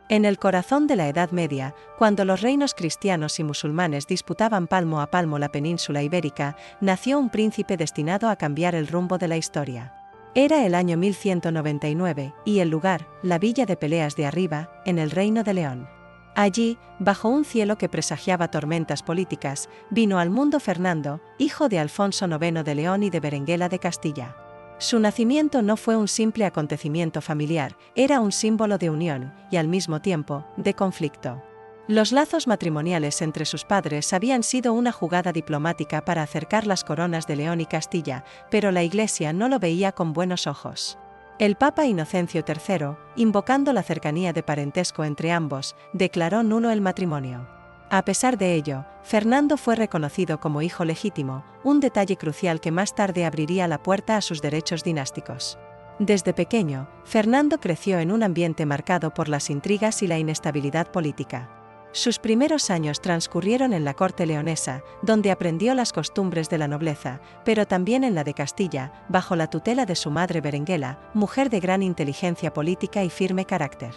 En el corazón de la Edad Media, cuando los reinos cristianos y musulmanes disputaban palmo a palmo la península ibérica, nació un príncipe destinado a cambiar el rumbo de la historia. Era el año 1199, y el lugar, la villa de Peleas de Arriba, en el Reino de León. Allí, bajo un cielo que presagiaba tormentas políticas, vino al mundo Fernando, hijo de Alfonso IX de León y de Berenguela de Castilla. Su nacimiento no fue un simple acontecimiento familiar, era un símbolo de unión, y al mismo tiempo, de conflicto. Los lazos matrimoniales entre sus padres habían sido una jugada diplomática para acercar las coronas de León y Castilla, pero la Iglesia no lo veía con buenos ojos. El Papa Inocencio III, invocando la cercanía de parentesco entre ambos, declaró nulo el matrimonio. A pesar de ello, Fernando fue reconocido como hijo legítimo, un detalle crucial que más tarde abriría la puerta a sus derechos dinásticos. Desde pequeño, Fernando creció en un ambiente marcado por las intrigas y la inestabilidad política. Sus primeros años transcurrieron en la corte leonesa, donde aprendió las costumbres de la nobleza, pero también en la de Castilla, bajo la tutela de su madre Berenguela, mujer de gran inteligencia política y firme carácter.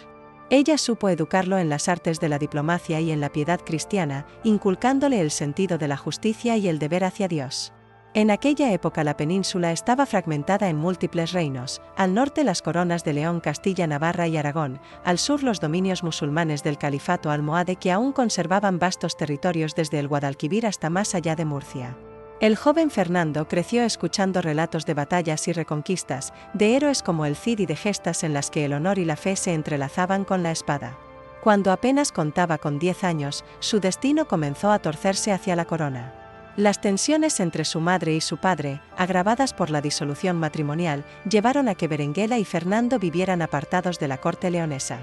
Ella supo educarlo en las artes de la diplomacia y en la piedad cristiana, inculcándole el sentido de la justicia y el deber hacia Dios. En aquella época la península estaba fragmentada en múltiples reinos, al norte las coronas de León, Castilla, Navarra y Aragón, al sur los dominios musulmanes del califato almohade que aún conservaban vastos territorios desde el Guadalquivir hasta más allá de Murcia. El joven Fernando creció escuchando relatos de batallas y reconquistas, de héroes como el Cid y de gestas en las que el honor y la fe se entrelazaban con la espada. Cuando apenas contaba con 10 años, su destino comenzó a torcerse hacia la corona. Las tensiones entre su madre y su padre, agravadas por la disolución matrimonial, llevaron a que Berenguela y Fernando vivieran apartados de la corte leonesa.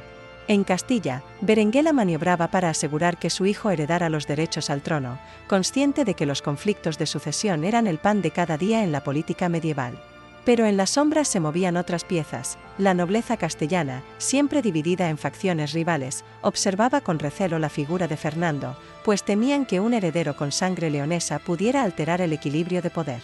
En Castilla, Berenguela maniobraba para asegurar que su hijo heredara los derechos al trono, consciente de que los conflictos de sucesión eran el pan de cada día en la política medieval. Pero en las sombras se movían otras piezas. La nobleza castellana, siempre dividida en facciones rivales, observaba con recelo la figura de Fernando, pues temían que un heredero con sangre leonesa pudiera alterar el equilibrio de poder.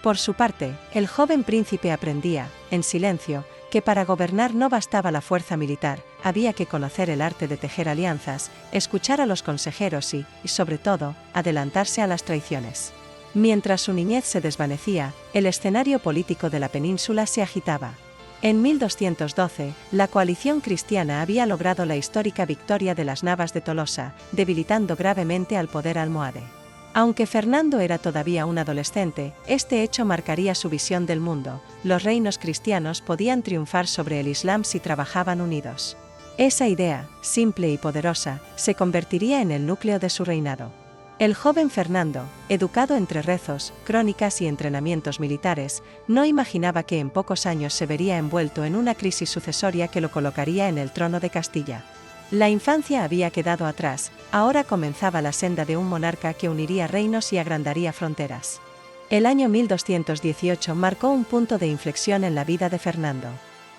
Por su parte, el joven príncipe aprendía, en silencio, que para gobernar no bastaba la fuerza militar, había que conocer el arte de tejer alianzas, escuchar a los consejeros y, sobre todo, adelantarse a las traiciones. Mientras su niñez se desvanecía, el escenario político de la península se agitaba. En 1212, la coalición cristiana había logrado la histórica victoria de las Navas de Tolosa, debilitando gravemente al poder almohade. Aunque Fernando era todavía un adolescente, este hecho marcaría su visión del mundo. Los reinos cristianos podían triunfar sobre el Islam si trabajaban unidos. Esa idea, simple y poderosa, se convertiría en el núcleo de su reinado. El joven Fernando, educado entre rezos, crónicas y entrenamientos militares, no imaginaba que en pocos años se vería envuelto en una crisis sucesoria que lo colocaría en el trono de Castilla. La infancia había quedado atrás, ahora comenzaba la senda de un monarca que uniría reinos y agrandaría fronteras. El año 1218 marcó un punto de inflexión en la vida de Fernando.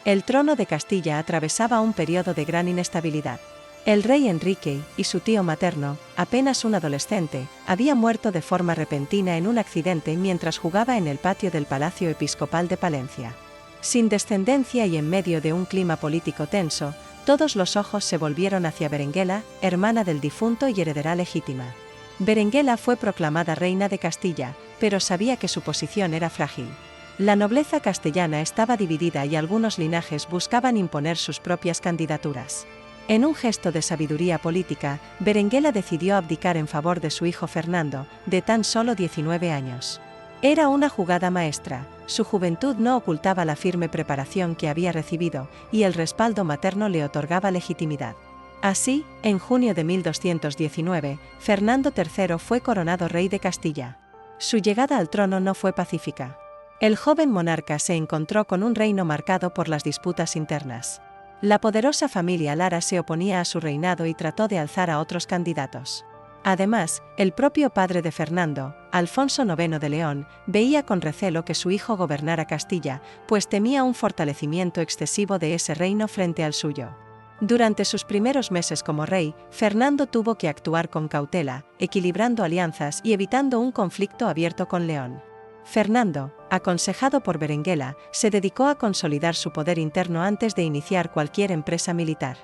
El trono de Castilla atravesaba un periodo de gran inestabilidad. El rey Enrique y su tío materno, apenas un adolescente, había muerto de forma repentina en un accidente mientras jugaba en el patio del Palacio Episcopal de Palencia. Sin descendencia y en medio de un clima político tenso, todos los ojos se volvieron hacia Berenguela, hermana del difunto y heredera legítima. Berenguela fue proclamada reina de Castilla, pero sabía que su posición era frágil. La nobleza castellana estaba dividida y algunos linajes buscaban imponer sus propias candidaturas. En un gesto de sabiduría política, Berenguela decidió abdicar en favor de su hijo Fernando, de tan solo 19 años. Era una jugada maestra, su juventud no ocultaba la firme preparación que había recibido, y el respaldo materno le otorgaba legitimidad. Así, en junio de 1219, Fernando III fue coronado rey de Castilla. Su llegada al trono no fue pacífica. El joven monarca se encontró con un reino marcado por las disputas internas. La poderosa familia Lara se oponía a su reinado y trató de alzar a otros candidatos. Además, el propio padre de Fernando, Alfonso IX de León, veía con recelo que su hijo gobernara Castilla, pues temía un fortalecimiento excesivo de ese reino frente al suyo. Durante sus primeros meses como rey, Fernando tuvo que actuar con cautela, equilibrando alianzas y evitando un conflicto abierto con León. Fernando, aconsejado por Berenguela, se dedicó a consolidar su poder interno antes de iniciar cualquier empresa militar.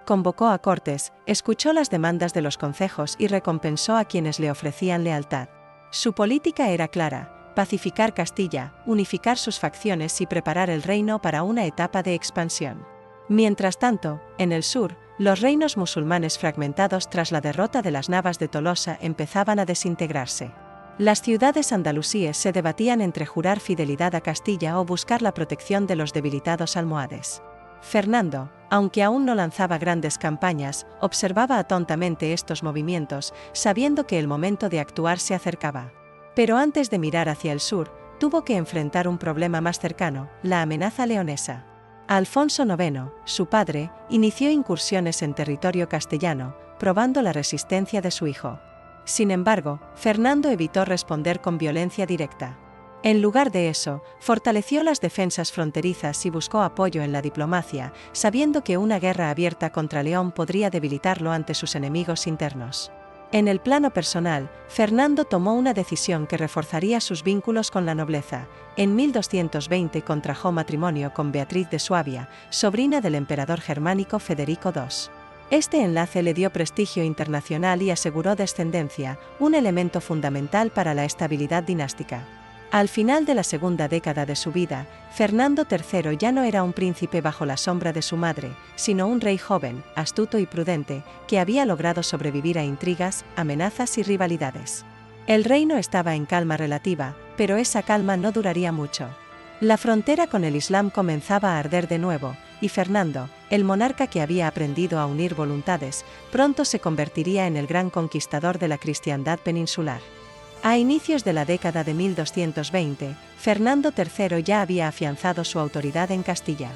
convocó a cortes, escuchó las demandas de los concejos y recompensó a quienes le ofrecían lealtad. Su política era clara: pacificar Castilla, unificar sus facciones y preparar el reino para una etapa de expansión. Mientras tanto, en el sur, los reinos musulmanes fragmentados tras la derrota de las Navas de Tolosa empezaban a desintegrarse. Las ciudades andalusíes se debatían entre jurar fidelidad a Castilla o buscar la protección de los debilitados almohades. Fernando, aunque aún no lanzaba grandes campañas, observaba atentamente estos movimientos, sabiendo que el momento de actuar se acercaba. Pero antes de mirar hacia el sur, tuvo que enfrentar un problema más cercano: la amenaza leonesa. Alfonso IX, su padre, inició incursiones en territorio castellano, probando la resistencia de su hijo. Sin embargo, Fernando evitó responder con violencia directa. En lugar de eso, fortaleció las defensas fronterizas y buscó apoyo en la diplomacia, sabiendo que una guerra abierta contra León podría debilitarlo ante sus enemigos internos. En el plano personal, Fernando tomó una decisión que reforzaría sus vínculos con la nobleza. En 1220 contrajo matrimonio con Beatriz de Suabia, sobrina del emperador germánico Federico II. Este enlace le dio prestigio internacional y aseguró descendencia, un elemento fundamental para la estabilidad dinástica. Al final de la segunda década de su vida, Fernando III ya no era un príncipe bajo la sombra de su madre, sino un rey joven, astuto y prudente, que había logrado sobrevivir a intrigas, amenazas y rivalidades. El reino estaba en calma relativa, pero esa calma no duraría mucho. La frontera con el Islam comenzaba a arder de nuevo, y Fernando, el monarca que había aprendido a unir voluntades, pronto se convertiría en el gran conquistador de la cristiandad peninsular. A inicios de la década de 1220, Fernando III ya había afianzado su autoridad en Castilla.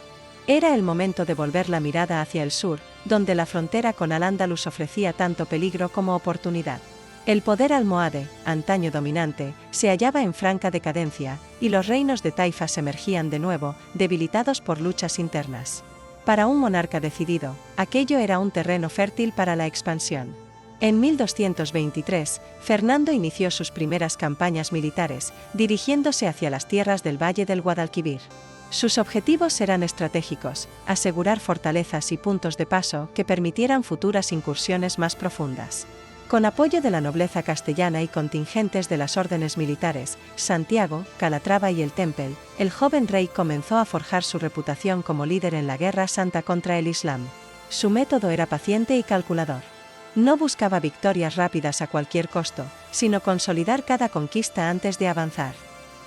Era el momento de volver la mirada hacia el sur, donde la frontera con Al-Ándalus ofrecía tanto peligro como oportunidad. El poder almohade, antaño dominante, se hallaba en franca decadencia, y los reinos de taifas emergían de nuevo, debilitados por luchas internas. Para un monarca decidido, aquello era un terreno fértil para la expansión. En 1223, Fernando inició sus primeras campañas militares, dirigiéndose hacia las tierras del Valle del Guadalquivir. Sus objetivos eran estratégicos: asegurar fortalezas y puntos de paso que permitieran futuras incursiones más profundas. Con apoyo de la nobleza castellana y contingentes de las órdenes militares, Santiago, Calatrava y el Temple, el joven rey comenzó a forjar su reputación como líder en la Guerra Santa contra el Islam. Su método era paciente y calculador. No buscaba victorias rápidas a cualquier costo, sino consolidar cada conquista antes de avanzar.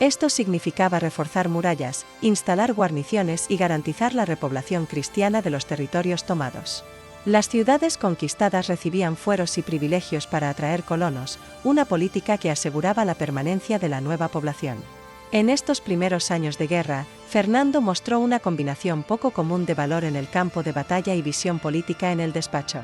Esto significaba reforzar murallas, instalar guarniciones y garantizar la repoblación cristiana de los territorios tomados. Las ciudades conquistadas recibían fueros y privilegios para atraer colonos, una política que aseguraba la permanencia de la nueva población. En estos primeros años de guerra, Fernando mostró una combinación poco común de valor en el campo de batalla y visión política en el despacho.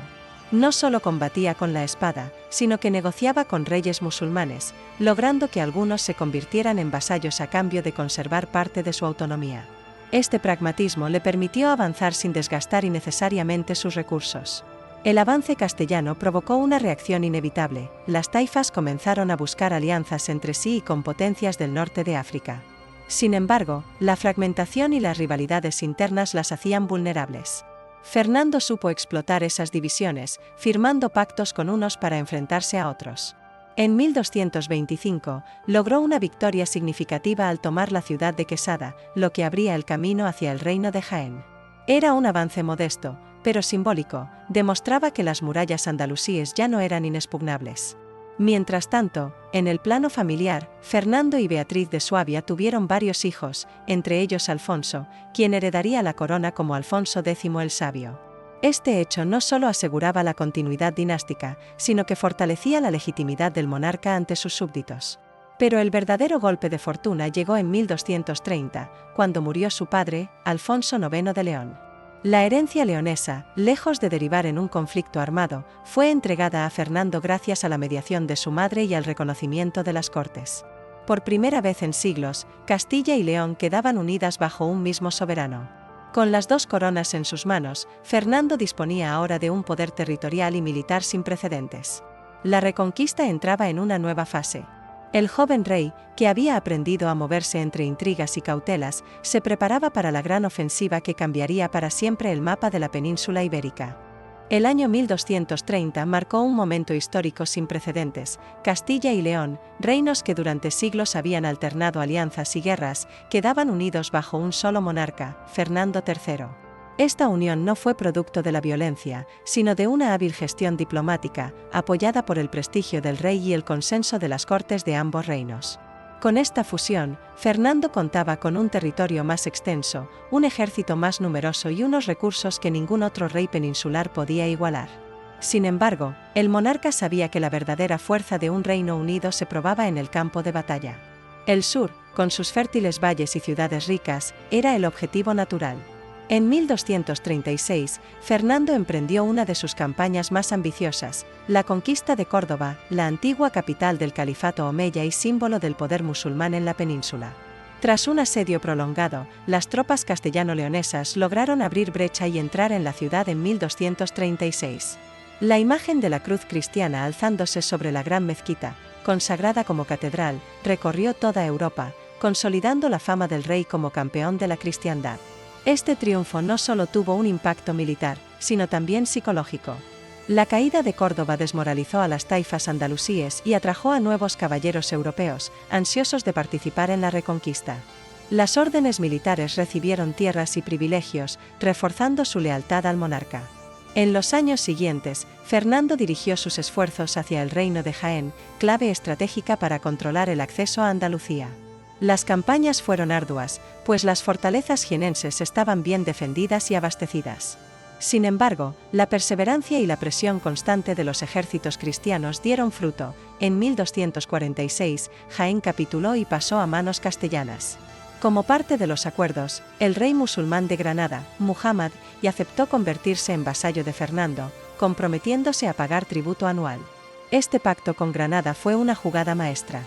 No solo combatía con la espada, sino que negociaba con reyes musulmanes, logrando que algunos se convirtieran en vasallos a cambio de conservar parte de su autonomía. Este pragmatismo le permitió avanzar sin desgastar innecesariamente sus recursos. El avance castellano provocó una reacción inevitable: las taifas comenzaron a buscar alianzas entre sí y con potencias del norte de África. Sin embargo, la fragmentación y las rivalidades internas las hacían vulnerables. Fernando supo explotar esas divisiones, firmando pactos con unos para enfrentarse a otros. En 1225, logró una victoria significativa al tomar la ciudad de Quesada, lo que abría el camino hacia el reino de Jaén. Era un avance modesto, pero simbólico: demostraba que las murallas andalusíes ya no eran inexpugnables. Mientras tanto, en el plano familiar, Fernando y Beatriz de Suabia tuvieron varios hijos, entre ellos Alfonso, quien heredaría la corona como Alfonso X el Sabio. Este hecho no solo aseguraba la continuidad dinástica, sino que fortalecía la legitimidad del monarca ante sus súbditos. Pero el verdadero golpe de fortuna llegó en 1230, cuando murió su padre, Alfonso IX de León. La herencia leonesa, lejos de derivar en un conflicto armado, fue entregada a Fernando gracias a la mediación de su madre y al reconocimiento de las Cortes. Por primera vez en siglos, Castilla y León quedaban unidas bajo un mismo soberano. Con las dos coronas en sus manos, Fernando disponía ahora de un poder territorial y militar sin precedentes. La reconquista entraba en una nueva fase. El joven rey, que había aprendido a moverse entre intrigas y cautelas, se preparaba para la gran ofensiva que cambiaría para siempre el mapa de la península ibérica. El año 1230 marcó un momento histórico sin precedentes. Castilla y León, reinos que durante siglos habían alternado alianzas y guerras, quedaban unidos bajo un solo monarca, Fernando III. Esta unión no fue producto de la violencia, sino de una hábil gestión diplomática, apoyada por el prestigio del rey y el consenso de las cortes de ambos reinos. Con esta fusión, Fernando contaba con un territorio más extenso, un ejército más numeroso y unos recursos que ningún otro rey peninsular podía igualar. Sin embargo, el monarca sabía que la verdadera fuerza de un reino unido se probaba en el campo de batalla. El sur, con sus fértiles valles y ciudades ricas, era el objetivo natural. En 1236, Fernando emprendió una de sus campañas más ambiciosas, la conquista de Córdoba, la antigua capital del califato omeya y símbolo del poder musulmán en la península. Tras un asedio prolongado, las tropas castellano-leonesas lograron abrir brecha y entrar en la ciudad en 1236. La imagen de la cruz cristiana alzándose sobre la gran mezquita, consagrada como catedral, recorrió toda Europa, consolidando la fama del rey como campeón de la cristiandad. Este triunfo no solo tuvo un impacto militar, sino también psicológico. La caída de Córdoba desmoralizó a las taifas andalusíes y atrajo a nuevos caballeros europeos, ansiosos de participar en la reconquista. Las órdenes militares recibieron tierras y privilegios, reforzando su lealtad al monarca. En los años siguientes, Fernando dirigió sus esfuerzos hacia el reino de Jaén, clave estratégica para controlar el acceso a Andalucía. Las campañas fueron arduas, pues las fortalezas jienenses estaban bien defendidas y abastecidas. Sin embargo, la perseverancia y la presión constante de los ejércitos cristianos dieron fruto. En 1246, Jaén capituló y pasó a manos castellanas. Como parte de los acuerdos, el rey musulmán de Granada, Muhammad, aceptó convertirse en vasallo de Fernando, comprometiéndose a pagar tributo anual. Este pacto con Granada fue una jugada maestra.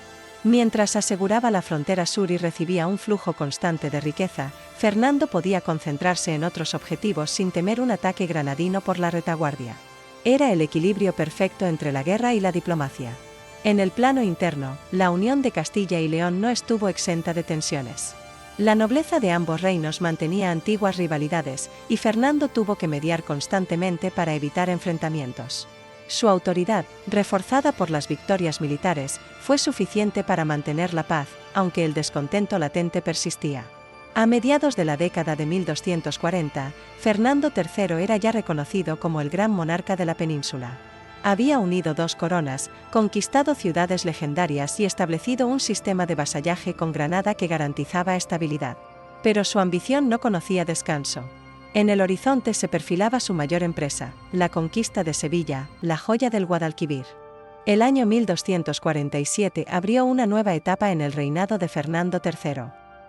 Mientras aseguraba la frontera sur y recibía un flujo constante de riqueza, Fernando podía concentrarse en otros objetivos sin temer un ataque granadino por la retaguardia. Era el equilibrio perfecto entre la guerra y la diplomacia. En el plano interno, la unión de Castilla y León no estuvo exenta de tensiones. La nobleza de ambos reinos mantenía antiguas rivalidades, y Fernando tuvo que mediar constantemente para evitar enfrentamientos. Su autoridad, reforzada por las victorias militares, fue suficiente para mantener la paz, aunque el descontento latente persistía. A mediados de la década de 1240, Fernando III era ya reconocido como el gran monarca de la península. Había unido dos coronas, conquistado ciudades legendarias y establecido un sistema de vasallaje con Granada que garantizaba estabilidad. Pero su ambición no conocía descanso. En el horizonte se perfilaba su mayor empresa, la conquista de Sevilla, la joya del Guadalquivir. El año 1247 abrió una nueva etapa en el reinado de Fernando III.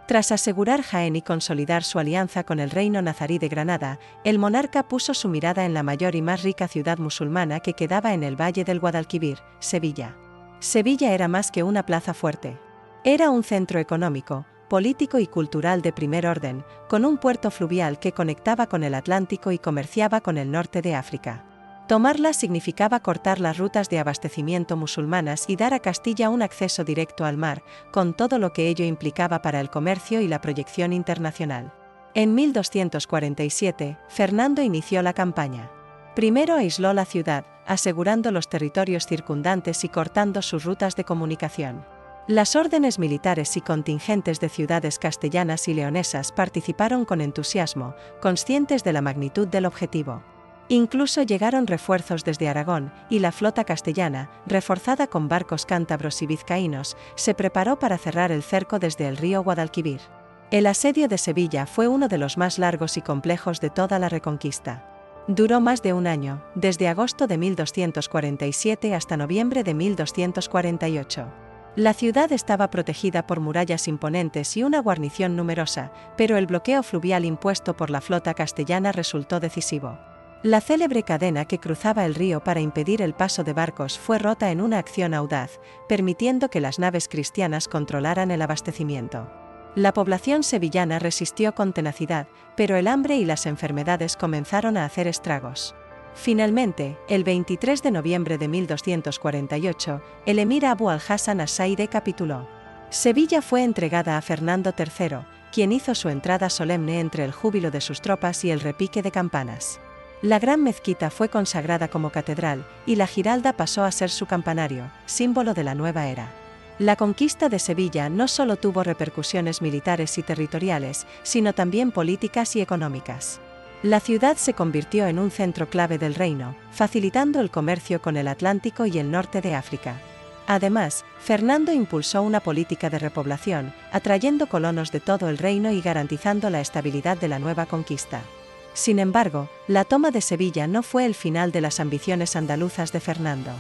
Tras asegurar Jaén y consolidar su alianza con el reino nazarí de Granada, el monarca puso su mirada en la mayor y más rica ciudad musulmana que quedaba en el valle del Guadalquivir, Sevilla. Sevilla era más que una plaza fuerte. Era un centro económico, político y cultural de primer orden, con un puerto fluvial que conectaba con el Atlántico y comerciaba con el norte de África. Tomarla significaba cortar las rutas de abastecimiento musulmanas y dar a Castilla un acceso directo al mar, con todo lo que ello implicaba para el comercio y la proyección internacional. En 1247, Fernando inició la campaña. Primero aisló la ciudad, asegurando los territorios circundantes y cortando sus rutas de comunicación. Las órdenes militares y contingentes de ciudades castellanas y leonesas participaron con entusiasmo, conscientes de la magnitud del objetivo. Incluso llegaron refuerzos desde Aragón, y la flota castellana, reforzada con barcos cántabros y vizcaínos, se preparó para cerrar el cerco desde el río Guadalquivir. El asedio de Sevilla fue uno de los más largos y complejos de toda la Reconquista. Duró más de un año, desde agosto de 1247 hasta noviembre de 1248. La ciudad estaba protegida por murallas imponentes y una guarnición numerosa, pero el bloqueo fluvial impuesto por la flota castellana resultó decisivo. La célebre cadena que cruzaba el río para impedir el paso de barcos fue rota en una acción audaz, permitiendo que las naves cristianas controlaran el abastecimiento. La población sevillana resistió con tenacidad, pero el hambre y las enfermedades comenzaron a hacer estragos. Finalmente, el 23 de noviembre de 1248, el emir Abu al-Hasan as-Saide capituló. Sevilla fue entregada a Fernando III, quien hizo su entrada solemne entre el júbilo de sus tropas y el repique de campanas. La gran mezquita fue consagrada como catedral, y la Giralda pasó a ser su campanario, símbolo de la nueva era. La conquista de Sevilla no solo tuvo repercusiones militares y territoriales, sino también políticas y económicas. La ciudad se convirtió en un centro clave del reino, facilitando el comercio con el Atlántico y el norte de África. Además, Fernando impulsó una política de repoblación, atrayendo colonos de todo el reino y garantizando la estabilidad de la nueva conquista. Sin embargo, la toma de Sevilla no fue el final de las ambiciones andaluzas de Fernando.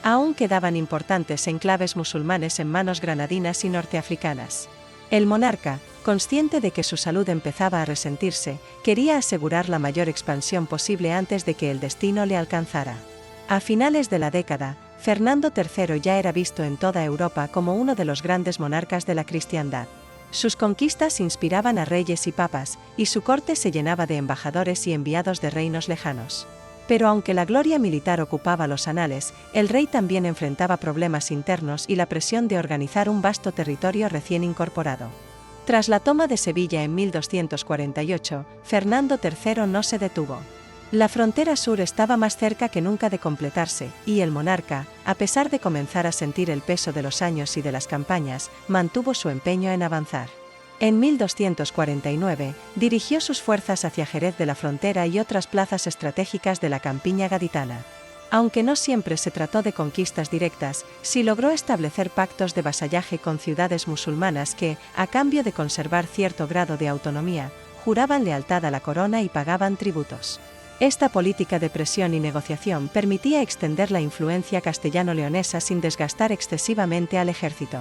Aún quedaban importantes enclaves musulmanes en manos granadinas y norteafricanas. El monarca, consciente de que su salud empezaba a resentirse, quería asegurar la mayor expansión posible antes de que el destino le alcanzara. A finales de la década, Fernando III ya era visto en toda Europa como uno de los grandes monarcas de la cristiandad. Sus conquistas inspiraban a reyes y papas, y su corte se llenaba de embajadores y enviados de reinos lejanos. Pero aunque la gloria militar ocupaba los anales, el rey también enfrentaba problemas internos y la presión de organizar un vasto territorio recién incorporado. Tras la toma de Sevilla en 1248, Fernando III no se detuvo. La frontera sur estaba más cerca que nunca de completarse, y el monarca, a pesar de comenzar a sentir el peso de los años y de las campañas, mantuvo su empeño en avanzar. En 1249, dirigió sus fuerzas hacia Jerez de la Frontera y otras plazas estratégicas de la campiña gaditana. Aunque no siempre se trató de conquistas directas, sí logró establecer pactos de vasallaje con ciudades musulmanas que, a cambio de conservar cierto grado de autonomía, juraban lealtad a la corona y pagaban tributos. Esta política de presión y negociación permitía extender la influencia castellano-leonesa sin desgastar excesivamente al ejército.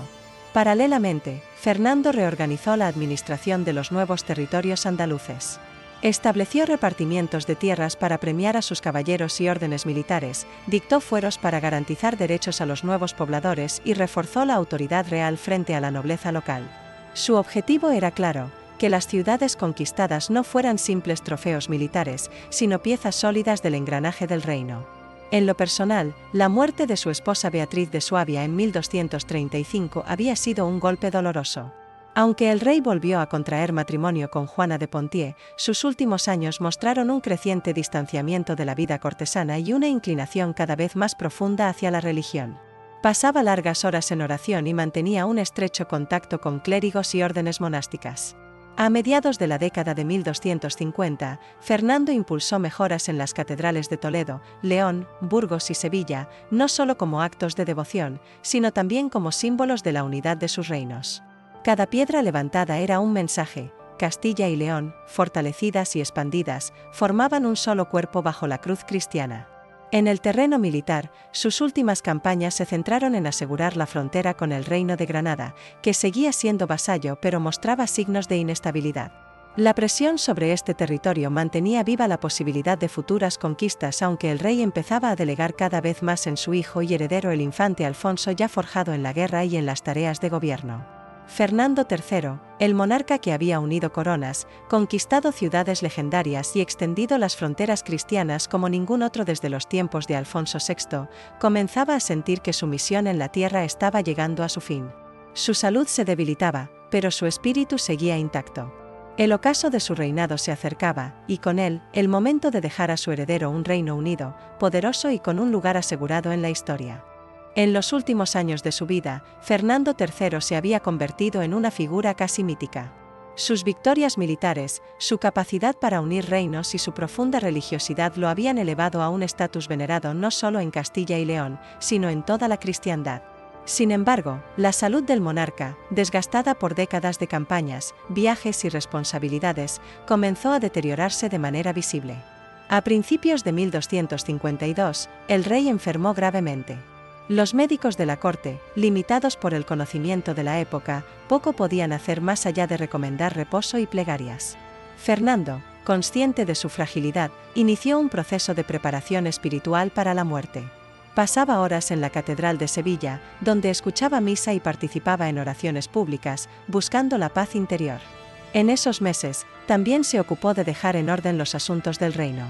Paralelamente, Fernando reorganizó la administración de los nuevos territorios andaluces. Estableció repartimientos de tierras para premiar a sus caballeros y órdenes militares, dictó fueros para garantizar derechos a los nuevos pobladores y reforzó la autoridad real frente a la nobleza local. Su objetivo era claro: que las ciudades conquistadas no fueran simples trofeos militares, sino piezas sólidas del engranaje del reino. En lo personal, la muerte de su esposa Beatriz de Suabia en 1235 había sido un golpe doloroso. Aunque el rey volvió a contraer matrimonio con Juana de Poitiers, sus últimos años mostraron un creciente distanciamiento de la vida cortesana y una inclinación cada vez más profunda hacia la religión. Pasaba largas horas en oración y mantenía un estrecho contacto con clérigos y órdenes monásticas. A mediados de la década de 1250, Fernando impulsó mejoras en las catedrales de Toledo, León, Burgos y Sevilla, no solo como actos de devoción, sino también como símbolos de la unidad de sus reinos. Cada piedra levantada era un mensaje. Castilla y León, fortalecidas y expandidas, formaban un solo cuerpo bajo la cruz cristiana. En el terreno militar, sus últimas campañas se centraron en asegurar la frontera con el Reino de Granada, que seguía siendo vasallo pero mostraba signos de inestabilidad. La presión sobre este territorio mantenía viva la posibilidad de futuras conquistas, aunque el rey empezaba a delegar cada vez más en su hijo y heredero el infante Alfonso, ya forjado en la guerra y en las tareas de gobierno. Fernando III, el monarca que había unido coronas, conquistado ciudades legendarias y extendido las fronteras cristianas como ningún otro desde los tiempos de Alfonso VI, comenzaba a sentir que su misión en la tierra estaba llegando a su fin. Su salud se debilitaba, pero su espíritu seguía intacto. El ocaso de su reinado se acercaba, y con él, el momento de dejar a su heredero un reino unido, poderoso y con un lugar asegurado en la historia. En los últimos años de su vida, Fernando III se había convertido en una figura casi mítica. Sus victorias militares, su capacidad para unir reinos y su profunda religiosidad lo habían elevado a un estatus venerado no solo en Castilla y León, sino en toda la cristiandad. Sin embargo, la salud del monarca, desgastada por décadas de campañas, viajes y responsabilidades, comenzó a deteriorarse de manera visible. A principios de 1252, el rey enfermó gravemente. Los médicos de la corte, limitados por el conocimiento de la época, poco podían hacer más allá de recomendar reposo y plegarias. Fernando, consciente de su fragilidad, inició un proceso de preparación espiritual para la muerte. Pasaba horas en la Catedral de Sevilla, donde escuchaba misa y participaba en oraciones públicas, buscando la paz interior. En esos meses, también se ocupó de dejar en orden los asuntos del reino.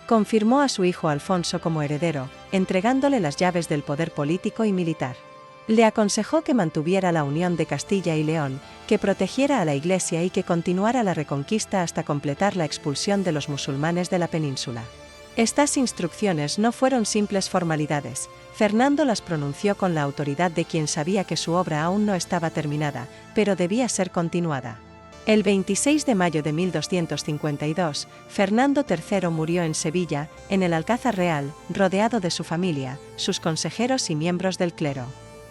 Confirmó a su hijo Alfonso como heredero, entregándole las llaves del poder político y militar. Le aconsejó que mantuviera la unión de Castilla y León, que protegiera a la Iglesia y que continuara la reconquista hasta completar la expulsión de los musulmanes de la península. Estas instrucciones no fueron simples formalidades. Fernando las pronunció con la autoridad de quien sabía que su obra aún no estaba terminada, pero debía ser continuada. El 26 de mayo de 1252, Fernando III murió en Sevilla, en el Alcázar Real, rodeado de su familia, sus consejeros y miembros del clero.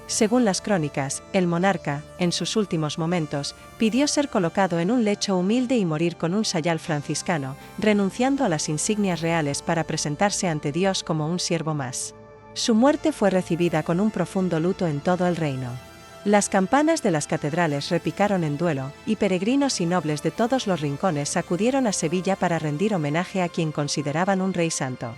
Según las crónicas, el monarca, en sus últimos momentos, pidió ser colocado en un lecho humilde y morir con un sayal franciscano, renunciando a las insignias reales para presentarse ante Dios como un siervo más. Su muerte fue recibida con un profundo luto en todo el reino. Las campanas de las catedrales repicaron en duelo, y peregrinos y nobles de todos los rincones acudieron a Sevilla para rendir homenaje a quien consideraban un rey santo.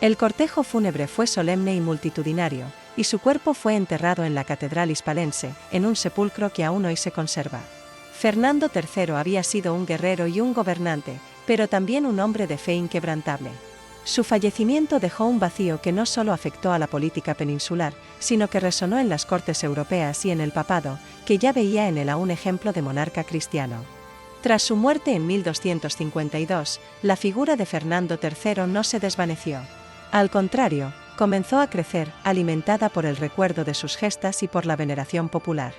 El cortejo fúnebre fue solemne y multitudinario, y su cuerpo fue enterrado en la catedral hispalense, en un sepulcro que aún hoy se conserva. Fernando III había sido un guerrero y un gobernante, pero también un hombre de fe inquebrantable. Su fallecimiento dejó un vacío que no solo afectó a la política peninsular, sino que resonó en las cortes europeas y en el papado, que ya veía en él a un ejemplo de monarca cristiano. Tras su muerte en 1252, la figura de Fernando III no se desvaneció. Al contrario, comenzó a crecer, alimentada por el recuerdo de sus gestas y por la veneración popular.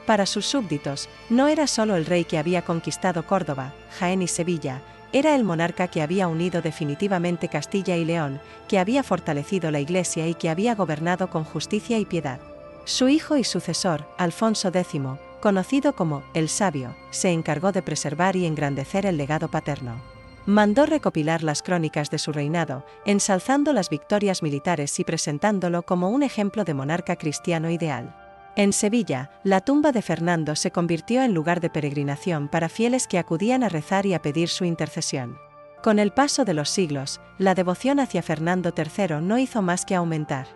Para sus súbditos, no era solo el rey que había conquistado Córdoba, Jaén y Sevilla, era el monarca que había unido definitivamente Castilla y León, que había fortalecido la Iglesia y que había gobernado con justicia y piedad. Su hijo y sucesor, Alfonso X, conocido como el Sabio, se encargó de preservar y engrandecer el legado paterno. Mandó recopilar las crónicas de su reinado, ensalzando las victorias militares y presentándolo como un ejemplo de monarca cristiano ideal. En Sevilla, la tumba de Fernando se convirtió en lugar de peregrinación para fieles que acudían a rezar y a pedir su intercesión. Con el paso de los siglos, la devoción hacia Fernando III no hizo más que aumentar.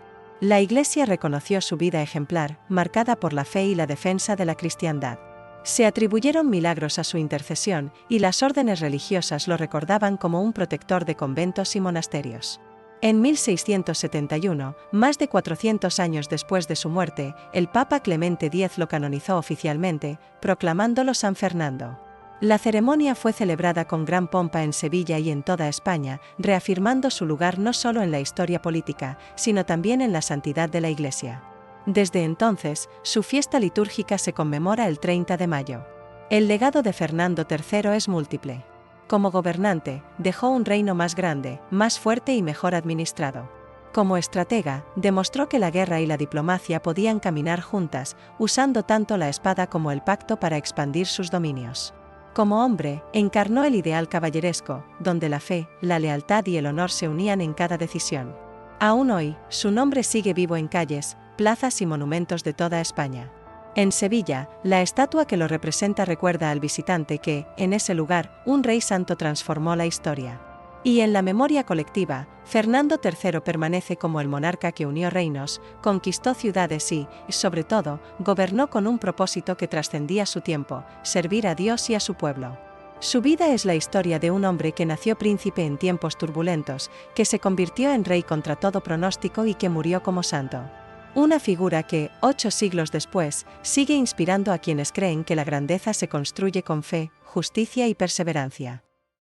La Iglesia reconoció su vida ejemplar, marcada por la fe y la defensa de la cristiandad. Se atribuyeron milagros a su intercesión, y las órdenes religiosas lo recordaban como un protector de conventos y monasterios. En 1671, más de 400 años después de su muerte, el Papa Clemente X lo canonizó oficialmente, proclamándolo San Fernando. La ceremonia fue celebrada con gran pompa en Sevilla y en toda España, reafirmando su lugar no solo en la historia política, sino también en la santidad de la Iglesia. Desde entonces, su fiesta litúrgica se conmemora el 30 de mayo. El legado de Fernando III es múltiple. Como gobernante, dejó un reino más grande, más fuerte y mejor administrado. Como estratega, demostró que la guerra y la diplomacia podían caminar juntas, usando tanto la espada como el pacto para expandir sus dominios. Como hombre, encarnó el ideal caballeresco, donde la fe, la lealtad y el honor se unían en cada decisión. Aún hoy, su nombre sigue vivo en calles, plazas y monumentos de toda España. En Sevilla, la estatua que lo representa recuerda al visitante que, en ese lugar, un rey santo transformó la historia. Y en la memoria colectiva, Fernando III permanece como el monarca que unió reinos, conquistó ciudades y, sobre todo, gobernó con un propósito que trascendía su tiempo: servir a Dios y a su pueblo. Su vida es la historia de un hombre que nació príncipe en tiempos turbulentos, que se convirtió en rey contra todo pronóstico y que murió como santo. Una figura que, 8 siglos después, sigue inspirando a quienes creen que la grandeza se construye con fe, justicia y perseverancia.